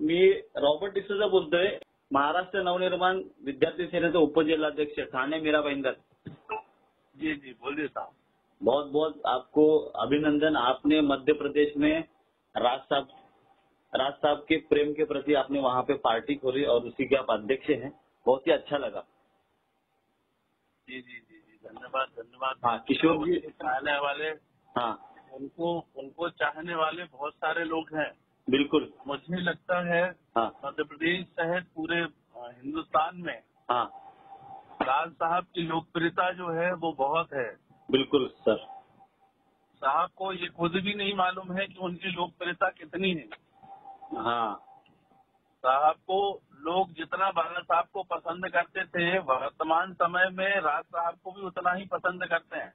मी Robert D'Souza बोलतोय. महाराष्ट्र नवनिर्माण विद्यार्थी सेनेचे उपजिल्हाध्यक्ष ठाणे मीरा भाईंदर. जी जी बोलिए साहब. बहुत बहुत आपको अभिनंदन. आपने मध्य प्रदेश में राज साहब के प्रेम के प्रति आपने वहाँ पे पार्टी खोली और उसी के आप अध्यक्ष हैं. बहुत ही अच्छा लगा. जी जी जी जी धन्यवाद धन्यवाद. हाँ किशोर जी. चाहने वाले, हाँ उनको चाहने वाले बहुत सारे लोग हैं. बिल्कुल. मुझे लगता है हाँ मध्य प्रदेश सहित पूरे हिंदुस्तान में हाँ राज साहब की लोकप्रियता जो है वो बहुत है. बिल्कुल सर. साहब को ये खुद भी नहीं मालूम है कि उनकी लोकप्रियता कितनी है. हाँ साहब को लोग जितना बाला साहब को पसंद करते थे, वर्तमान समय में राज साहब को भी उतना ही पसंद करते हैं.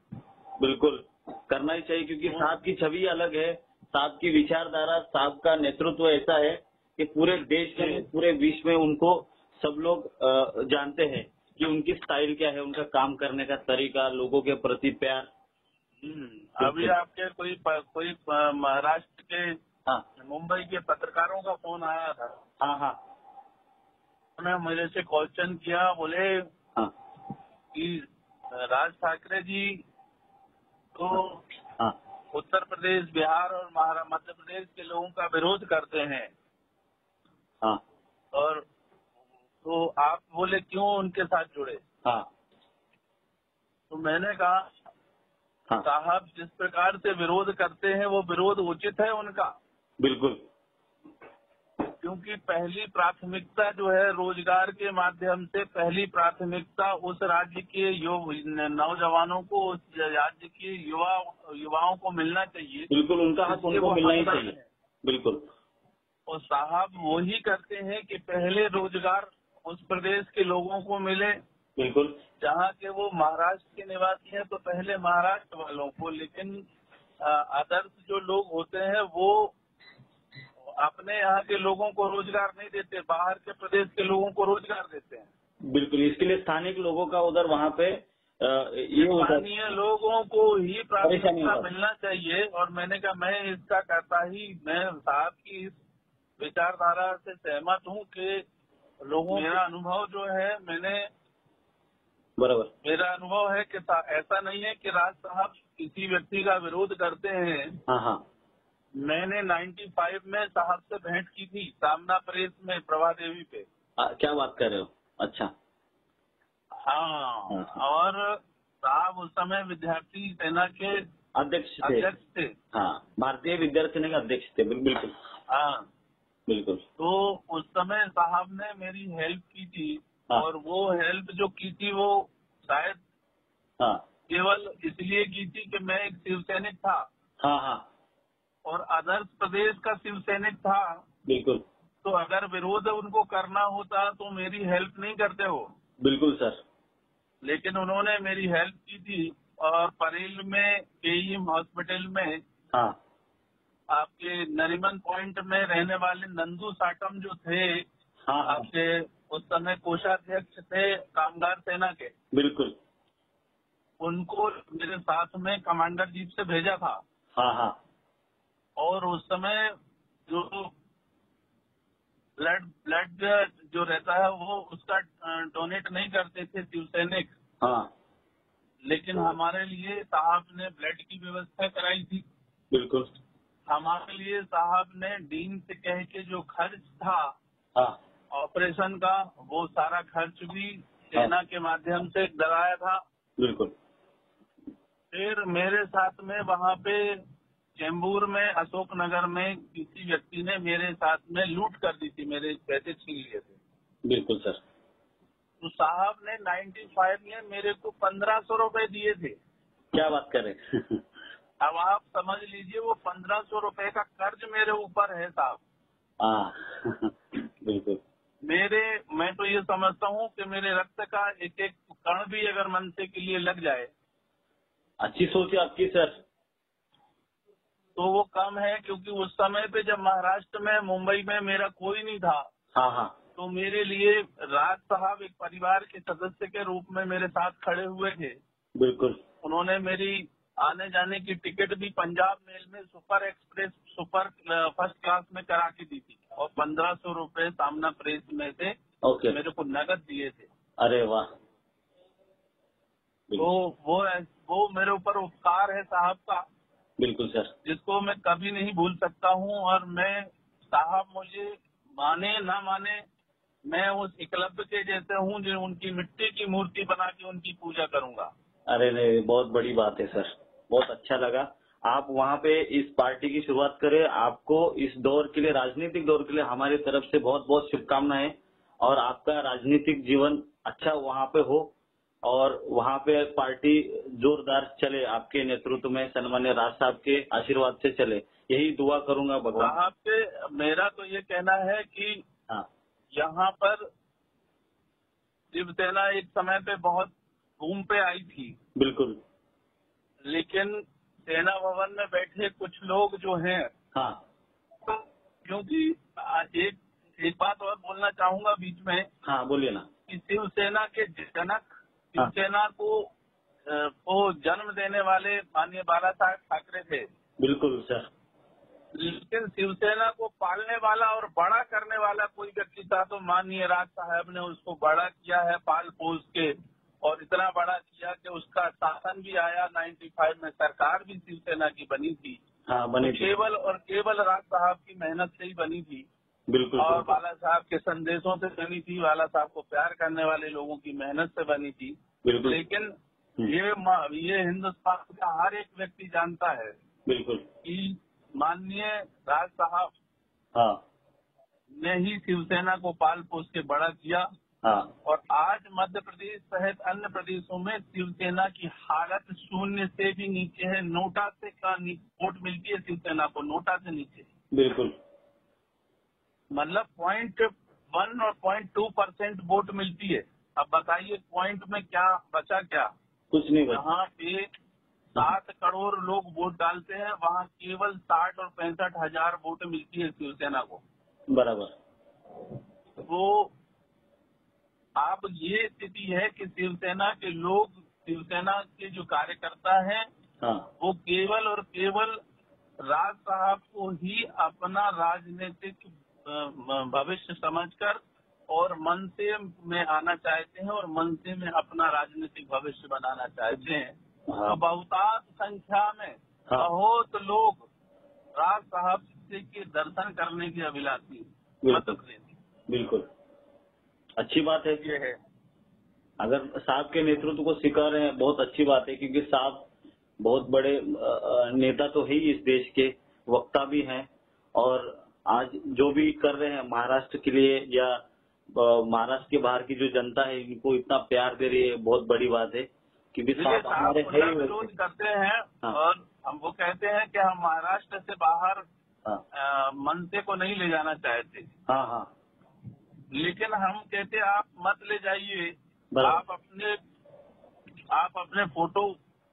बिल्कुल करना ही चाहिए क्योंकि साहब की छवि अलग है. साहब की विचारधारा, साहब का नेतृत्व ऐसा है कि पूरे देश में, पूरे विश्व में उनको सब लोग जानते हैं कि उनकी स्टाइल क्या है, उनका काम करने का तरीका, लोगों के प्रति प्यार. अभी आपके कोई महाराष्ट्र के, हाँ मुंबई के पत्रकारों का फोन आया था. हाँ हाँ उन्होंने मेरे से क्वेश्चन किया. बोले हाँ कि राज ठाकरे जी तो हाँ उत्तर प्रदेश, बिहार और मध्य प्रदेश के लोगों का विरोध करते हैं. हाँ और तो आप बोले क्यों उनके साथ जुड़े. हाँ तो मैंने कहा हाँ साहब जिस प्रकार से विरोध करते हैं वो विरोध उचित है उनका. बिल्कुल. क्योंकि पहली प्राथमिकता जो है रोजगार के माध्यम से, पहली प्राथमिकता उस राज्य के नौजवानों को, उस राज्य के युवाओं को मिलना चाहिए. बिल्कुल उनका हक उनको मिलना ही चाहिए. बिल्कुल. और साहब वो ही करते हैं कि पहले रोजगार उस प्रदेश के लोगों को मिले. बिल्कुल. जहाँ के वो महाराष्ट्र के निवासी हैं तो पहले महाराष्ट्र वालों को, लेकिन अदर्स जो लोग होते हैं वो अपने यहाँ के लोगों को रोजगार नहीं देते, बाहर के प्रदेश के लोगों को रोजगार देते हैं. बिल्कुल. इसके लिए स्थानिक लोगों का उधर वहाँ पे ये स्थानीय लोगों को ही प्राथमिकता मिलना चाहिए. और मैंने कहा मैं इसका करता ही, मैं साहब की इस विचारधारा से सहमत हूँ कि लोगों, मेरा अनुभव जो है, मेरा अनुभव है कि ऐसा नहीं है कि राज साहब किसी व्यक्ति का विरोध करते हैं. हाँ हाँ मैंने 95 में साहब से भेंट की थी सामना प्रेस में, प्रभा देवी पे. क्या बात कर रहे हो. अच्छा. हाँ. और साहब उस समय विद्यार्थी सेना के अध्यक्ष थे. हाँ भारतीय विद्यार्थी सेना के अध्यक्ष थे. बिल्कुल. हाँ बिल्कुल. तो उस समय साहब ने मेरी हेल्प की थी. हाँ. और वो हेल्प जो की थी वो शायद हाँ केवल इसलिए की थी कि मैं एक शिव सैनिक था. हाँ हाँ और अदर्स प्रदेश का शिव सैनिक था. बिल्कुल. तो अगर विरोध उनको करना होता तो मेरी हेल्प नहीं करते हो. बिल्कुल सर. लेकिन उन्होंने मेरी हेल्प की थी. और परेल में केईएम हॉस्पिटल में, हाँ आपके नरीमन पॉइंट में रहने वाले नंदू साटम जो थे, हाँ आपके उस समय कोषाध्यक्ष थे कामगार सेना के. बिल्कुल. उनको मेरे साथ में कमांडर जीप से भेजा था. हाँ हाँ और उस समय जो ब्लड जो रहता है वो उसका डोनेट नहीं करते थे शिव सैनिक. हाँ लेकिन हमारे लिए साहब ने ब्लड की व्यवस्था कराई थी. बिल्कुल. हमारे लिए साहब ने डीन से कह के जो खर्च था हाँ ऑपरेशन का, वो सारा खर्च भी सेना के माध्यम से कराया था. बिल्कुल. फिर मेरे साथ में वहाँ पे चेंबूर में, अशोक नगर में किसी व्यक्ति ने मेरे साथ में लूट कर दी थी, मेरे पैसे छीन लिए थे. बिल्कुल सर. तो साहब ने 95 में मेरे को 1500 रुपए दिए थे. क्या बात कर रहे हैं. अब आप समझ लीजिए वो 1500 रुपए का कर्ज मेरे ऊपर है साहब. हाँ बिल्कुल. मैं तो ये समझता हूँ कि मेरे रक्त का एक एक कण भी अगर मनसे के लिए लग जाए, अच्छी सोच है आपकी सर. तो वो कम है. क्योंकि उस समय पे जब महाराष्ट्र में, मुंबई में मेरा कोई नहीं था. हाँ हाँ तो मेरे लिए राज साहब एक परिवार के सदस्य के रूप में मेरे साथ खड़े हुए थे. बिल्कुल. उन्होंने मेरी आने जाने की टिकट भी पंजाब मेल में super express, super first class में करा के दी थी. और 1500 रुपए सामना प्रेस में से ओके। मेरे को नगद दिए थे। अरे वाह। तो वो मेरे ऊपर उपकार है साहब का, बिल्कुल सर। जिसको मैं कभी नहीं भूल सकता हूँ। और मैं साहब मुझे माने ना माने, मैं उस एकलव्य के जैसे हूँ जो उनकी मिट्टी की मूर्ति बना के उनकी पूजा करूंगा। अरे नहीं, बहुत बड़ी बात है सर, बहुत अच्छा लगा। आप वहाँ पे इस पार्टी की शुरुआत करें। आपको इस दौर के लिए, राजनीतिक दौर के लिए हमारी तरफ से बहुत बहुत शुभकामनाएं, और आपका राजनीतिक जीवन अच्छा वहाँ पे हो और वहाँ पे पार्टी जोरदार चले, आपके नेतृत्व में सन्मान्य राज साहब के आशीर्वाद से चले, यही दुआ करूंगा भगवान। साहब से मेरा तो ये कहना है कि हाँ यहाँ पर शिवसेना एक समय पे बहुत बूम पे आई थी, बिल्कुल। लेकिन सेना भवन में बैठे कुछ लोग जो हैं, हाँ क्योंकि एक बात और बोलना चाहूंगा बीच में हाँ बोलिए ना। कि शिवसेना के जनक, शिवसेना को जन्म देने वाले माननीय बाला साहेब ठाकरे थे। बिल्कुल सर। लेकिन शिवसेना को पालने वाला और बड़ा करने वाला कोई व्यक्ति था तो माननीय राज साहब ने उसको बड़ा किया है, पाल पोस के, और इतना बड़ा किया कि उसका शासन भी आया। 95 में सरकार भी शिवसेना की बनी थी। हाँ बनी थी। केवल और केवल राज साहब की मेहनत से ही बनी थी। बिल्कुल। और बाला साहब के संदेशों से बनी थी, बाला साहब को प्यार करने वाले लोगों की मेहनत से बनी थी। बिल्कुल। लेकिन ये हिंदुस्तान का हर एक व्यक्ति जानता है बिल्कुल कि माननीय राज साहब हाँ ने ही शिवसेना को पाल पोस के बड़ा किया। हाँ और आज मध्य प्रदेश सहित अन्य प्रदेशों में शिवसेना की हालत शून्य से भी नीचे है। नोटा से का वोट मिलती है शिवसेना को, नोटा से नीचे। बिल्कुल। मतलब 0.1 और 0.2% वोट मिलती है। अब बताइए पॉइंट में क्या बचा, क्या कुछ नहीं बचा। यहाँ पे 7 करोड़ लोग वोट डालते हैं, वहाँ केवल 60 और 65 हजार वोट मिलती है शिवसेना को। बराबर। तो अब ये स्थिति है कि शिवसेना के लोग, शिवसेना के जो कार्यकर्ता हैं, हाँ वो केवल और केवल राज साहब को ही अपना राजनीतिक भविष्य समझकर और मनसे में आना चाहते हैं और मनसे में अपना राजनीतिक भविष्य बनाना चाहते हैं। हाँ। तो बहुतांश संख्या में हाँ। बहुत लोग राज साहब के दर्शन करने की अभिलाषी मध्य प्रदेश। बिल्कुल अच्छी बात है। ये है, अगर साहब के नेतृत्व को स्वीकार रहे हैं, बहुत अच्छी बात है, क्योंकि साहब बहुत बड़े नेता तो है ही, इस देश के वक्ता भी हैं, और आज जो भी कर रहे हैं महाराष्ट्र के लिए या महाराष्ट्र के बाहर की जो जनता है, इनको इतना प्यार दे रही है, बहुत बड़ी बात है, क्योंकि साहब हमारे है ही विरोध करते हैं। हाँ। और हम वो कहते हैं कि हम महाराष्ट्र से बाहर हाँ मनसे को नहीं ले जाना चाहते। हाँ हाँ लेकिन हम कहते आप मत ले जाइए, आप अपने फोटो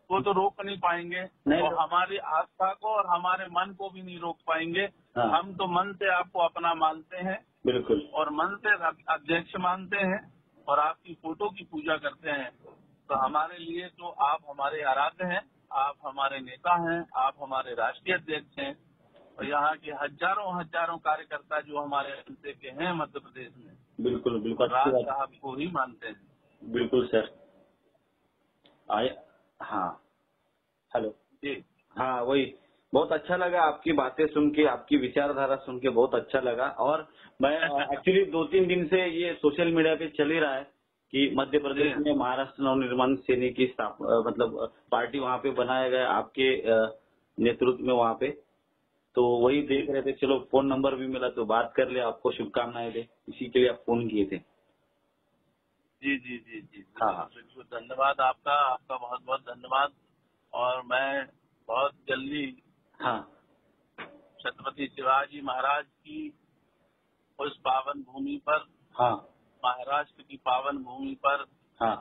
को तो रोक नहीं पाएंगे, और हमारी आस्था को और हमारे मन को भी नहीं रोक पाएंगे। हाँ। हम तो मन से आपको अपना मानते हैं, बिल्कुल, और मन से अध्यक्ष मानते हैं और आपकी फोटो की पूजा करते हैं। तो हमारे लिए तो आप हमारे आराध्य हैं, आप हमारे नेता हैं, आप हमारे राष्ट्रीय अध्यक्ष हैं, और यहाँ के हजारों हजारों कार्यकर्ता जो हमारे मनसे के हैं मध्य प्रदेश में, बिल्कुल बिल्कुल राज साहब को ही मानते हैं। बिल्कुल सर। हाँ हेलो जी हाँ, वही बहुत अच्छा लगा आपकी बातें सुन के, आपकी विचारधारा सुन के बहुत अच्छा लगा। और मैं एक्चुअली 2-3 दिन से ये सोशल मीडिया पे चल ही रहा है कि मध्य प्रदेश में महाराष्ट्र नवनिर्माण सेना की मतलब पार्टी वहाँ पे बनाया गया आपके नेतृत्व में वहाँ पे, तो वही देख रहे थे। चलो फोन नंबर भी मिला तो बात कर ले, आपको शुभकामनाएं दे, इसी के लिए आप फोन किए थे। जी जी जी जी हाँ बिल्कुल, धन्यवाद आपका, आपका बहुत बहुत धन्यवाद। और मैं बहुत जल्दी हाँ छत्रपति शिवाजी महाराज की उस पावन भूमि पर, हाँ महाराष्ट्र की पावन भूमि पर हाँ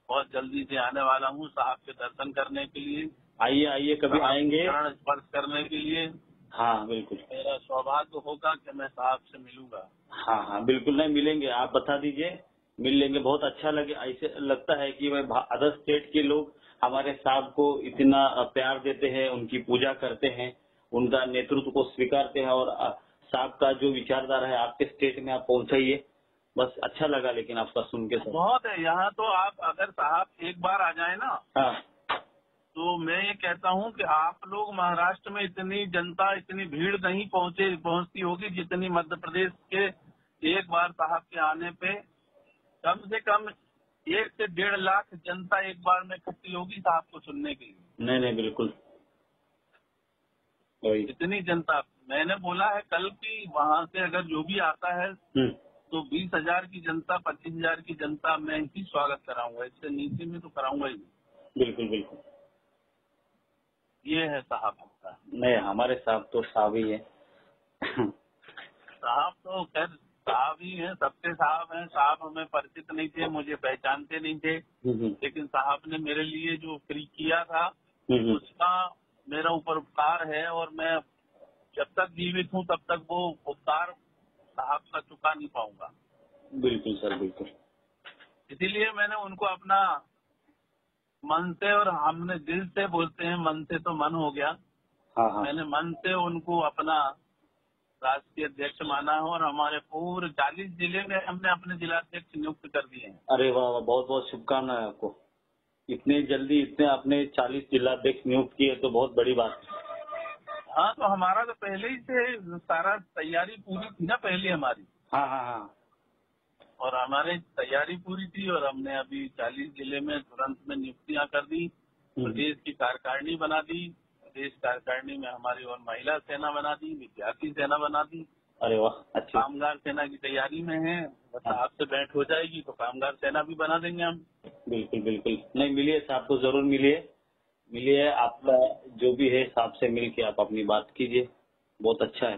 बहुत जल्दी से आने वाला हूँ साहब के दर्शन करने के लिए। आइए आइए, कभी आएंगे चरण स्पर्श करने के लिए। हाँ बिल्कुल, मेरा सौभाग्य होगा कि मैं साहब से मिलूंगा। हाँ हाँ बिल्कुल, नहीं मिलेंगे, आप बता दीजिए, मिल लेंगे। बहुत अच्छा लगे, ऐसे लगता है कि मैं अदर स्टेट के लोग हमारे साहब को इतना प्यार देते हैं, उनकी पूजा करते हैं, उनका नेतृत्व को स्वीकारते हैं, और साहब का जो विचारधारा है आपके स्टेट में आप पहुंचाइए, बस अच्छा लगा लेकिन आपका सुन के सर। बहुत है यहाँ तो। आप अगर साहब एक बार आ जाए ना, हाँ तो मैं ये कहता हूँ कि आप लोग महाराष्ट्र में इतनी जनता, इतनी भीड़ नहीं पहुंचती होगी जितनी मध्य प्रदेश के एक बार साहब के आने पे कम से कम 1 से 1.5 लाख जनता एक बार में इकट्ठी होगी साहब को सुनने के लिए। नहीं नहीं बिल्कुल वही। इतनी जनता, मैंने बोला है कल की वहाँ से अगर जो भी आता है तो 20,000 की जनता, 25,000 की जनता मैं ही स्वागत कराऊंगा, इससे नीचे में तो कराऊंगा ही नहीं। बिल्कुल बिल्कुल। ये है साहब का। नहीं हमारे साहब तो साहब ही है। साहब तो खैर साहब ही हैं, सबके साहब हैं। साहब हमें परिचित नहीं थे, मुझे पहचानते नहीं थे, लेकिन साहब ने मेरे लिए जो फ्री किया था उसका मेरा ऊपर उपकार है, और मैं जब तक जीवित हूँ तब तक वो उपकार साहब का चुका नहीं पाऊंगा। बिल्कुल सर बिल्कुल। इसीलिए मैंने उनको अपना मन से, और हमने दिल से बोलते हैं, मन से तो मन हो गया। हाँ हाँ। मैंने मन से उनको अपना राष्ट्रीय अध्यक्ष माना है, और हमारे पूरे 40 जिले में हमने अपने जिलाध्यक्ष नियुक्त कर दिए हैं। अरे वाह वाह, बहुत बहुत शुभकामनाएं आपको। इतने जल्दी इतने आपने 40 जिलाध्यक्ष नियुक्त किए तो बहुत बड़ी बात है। हाँ, तो हमारा तो पहले ही से सारा तैयारी पूरी थी ना, पहले हमारी। हाँ हाँ हाँ। और हमारी तैयारी पूरी थी, और हमने अभी 40 जिले में तुरंत में नियुक्तियां कर दी। प्रदेश की कार्यकारिणी बना दी। प्रदेश कार्यकारिणी में हमारी और महिला सेना बना दी, विद्यार्थी सेना बना दी। अरे वाह अच्छी। कामगार सेना की तैयारी में है, बस आपसे बैठ हो जाएगी तो कामगार सेना भी बना देंगे हम। बिल्कुल बिल्कुल। नहीं मिलिए साहब को, जरूर मिलिए आपका जो भी है साहब से मिल के आप अपनी बात कीजिए, बहुत अच्छा है।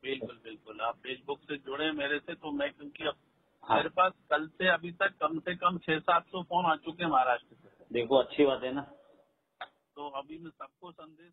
बिल्कुल बिल्कुल। आप फेसबुक से जुड़े मेरे से, तो मैं क्योंकि अब हाँ। मेरे पास कल से अभी तक कम से कम 600-700 फोन आ चुके हैं महाराष्ट्र से। देखो अच्छी बात है ना। तो अभी मैं सबको संदेश